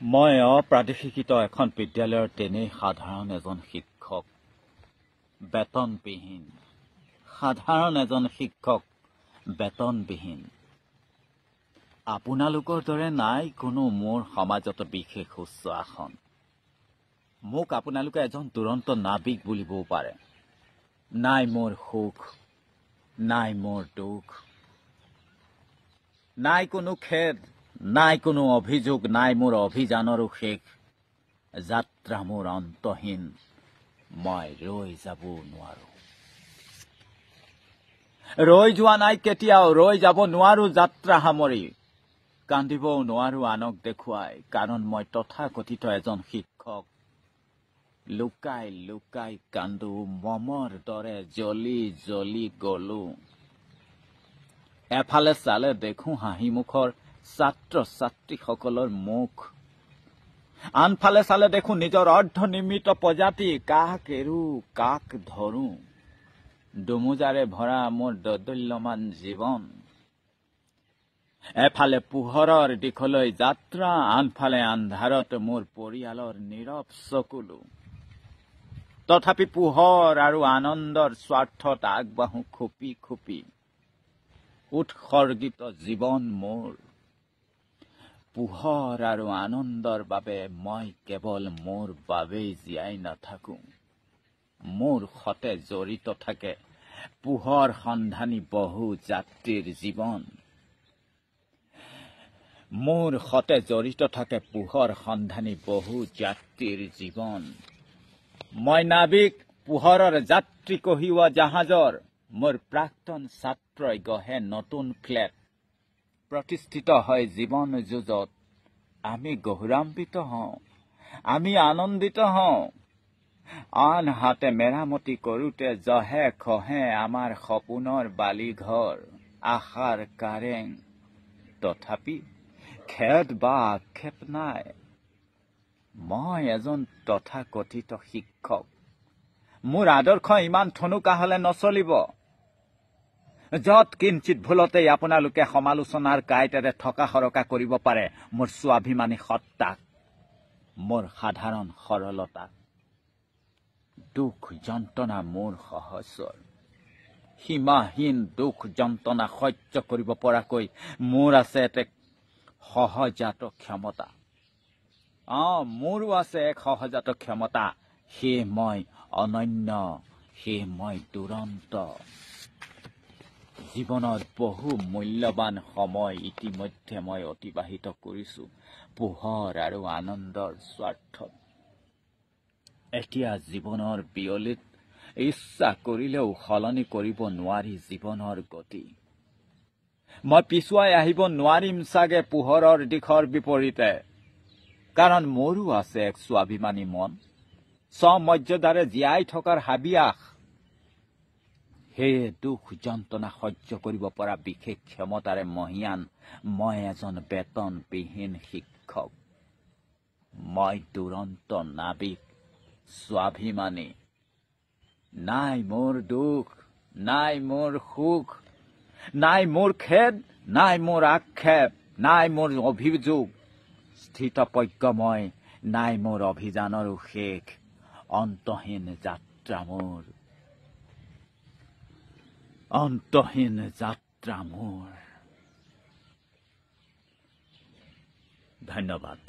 মই অপ্ৰাদেশিকৃত এখন বিদ্যালয়ৰ তেনেই সাধাৰণ এজন শিক্ষক, বেতনবিহীন। সাধাৰণ এজন শিক্ষক, বেতনবিহীন। আপোনালোকৰ দৰে নাই কোনো মোৰ সমাজত বিশেষ উচ্চ আসন। মোক আপোনালোকে এজন দুৰন্ত নাবিক বুলিবও পাৰে। নাই মোৰ সুখ, নাই মোৰ দুখ, নাই কোনো খেদ, নাই কোনো অভিযোগ, নাই মোৰ অভিযানৰো শেষ। যাত্ৰা মোৰ অন্তহীন, মই ৰৈ যাব নোৱাৰো। ৰৈ যোৱা নাই কেতিয়াও, ৰৈ যাব নোৱাৰো যাত্ৰা সামৰি। কান্দিবও নোৱাৰো আনক দেখুৱাই, কাৰণ মই তথাকথিত এজন শিক্ষক। লুকাই লুকাই কান্দো, মমৰ দৰে জ্বলি জ্বলি গলো। এফালে চালে দেখো হাঁহি মুখৰ ছাত্ৰ ছাত্ৰীসকলৰ মুখ, আনফালে চালে দেখো নিজৰ অৰ্ধনিৰ্মিত প্ৰজাতি। কাক এৰো কাক ধৰো, দুমোজাৰে ভৰা মোৰ দোদুল্যমান জীৱন। এফালে পোহৰৰ দিশলৈ যাত্ৰা, আনফালে আন্ধাৰত মোৰ পৰিয়ালৰ নীৰৱ চকুলো। তথাপি পোহৰ আৰু আনন্দৰ স্বাৰ্থত আগবাঢ়ো খুপি খুপি। উৎসৰ্গিত জীৱন মোৰ। পোহৰ আৰু আনন্দৰ বাবে মই কেৱল মোৰ বাবেই জীয়াই নাথাকো। মোৰ সতে জড়িত থাকে পোহৰ সন্ধানী বহু যাত্ৰীৰ জীৱন। মোৰ সতে জড়িত থাকে পোহৰ সন্ধানী বহু যাত্ৰীৰ জীৱন। মই নাবিক পোহৰৰ যাত্ৰী কঢ়িওৱা জাহাজৰ। মোৰ প্ৰাক্তন ছাত্ৰই গঢ়ে নতুন ফ্লেট। প্ৰতিষ্ঠিত হয় জীৱন যুঁজত। আমি গৌৰৱান্বিত হওঁ, আমি আনন্দিত হওঁ। আনহাতে মেৰামতি কৰোঁতে জহে খহে আমাৰ সপোনৰ বালিঘৰ, আশাৰ কাৰেং। তথাপি খেদ বা আক্ষেপ নাই। মই এজন তথাকথিত শিক্ষক। মোৰ আদৰ্শ ইমান ঠুনুকা হলে নচলিব। যত কিঞ্চিত ভুলতেই আপোনালোকে সমালোচনাৰ কাঁইটেৰে থকা সৰকা কৰিব পাৰে মোৰ স্বাভিমানী সত্তাক, মোৰ সাধাৰণ সৰলতাক। দুখ যন্ত্ৰণা মোৰ সহস্ৰ। সীমাহীন দুখ যন্ত্ৰণা সহ্য কৰিব পৰাকৈ মোৰ আছে এক সহজাত ক্ষমতা। মোৰো আছে এক সহজাত ক্ষমতা। সেয়ে মই অনন্য, সেয়ে মই দুৰন্ত। জীৱনৰ বহু মূল্যৱান সময় ইতিমধ্যে মই অতিবাহিত কৰিছো পোহৰ আৰু আনন্দৰ স্বাৰ্থত। এতিয়া জীৱনৰ বিয়লিত ইচ্ছা কৰিলেও সলনি কৰিব নোৱাৰি জীৱনৰ গতি। মই পিছুৱাই আহিব নোৱাৰিম চাগে পোহৰৰ দিশৰ বিপৰীতে, কাৰণ মোৰো আছে এক স্বাভিমানী মন, স্বমৰ্যাদাৰে জীয়াই থকাৰ হাবিয়াস। সেয়ে দুখ যন্ত্ৰণা সহ্য কৰিব পৰা বিশেষ ক্ষমতাৰে মহিয়ান মই এজন বেতনবিহীন শিক্ষক। মই দুৰন্ত নাবিক, স্বাভিমানী। নাই মোৰ দুখ, নাই মোৰ সুখ, নাই মোৰ খেদ, নাই মোৰ আক্ষেপ, নাই মোৰ অভিযোগ। স্থিতপ্ৰজ্ঞ মই, নাই মোৰ অভিযানৰো শেষ। অন্তহীন যাত্ৰা মোৰ, অন্তহীন যাত্ৰা মোৰ। ধন্যবাদ।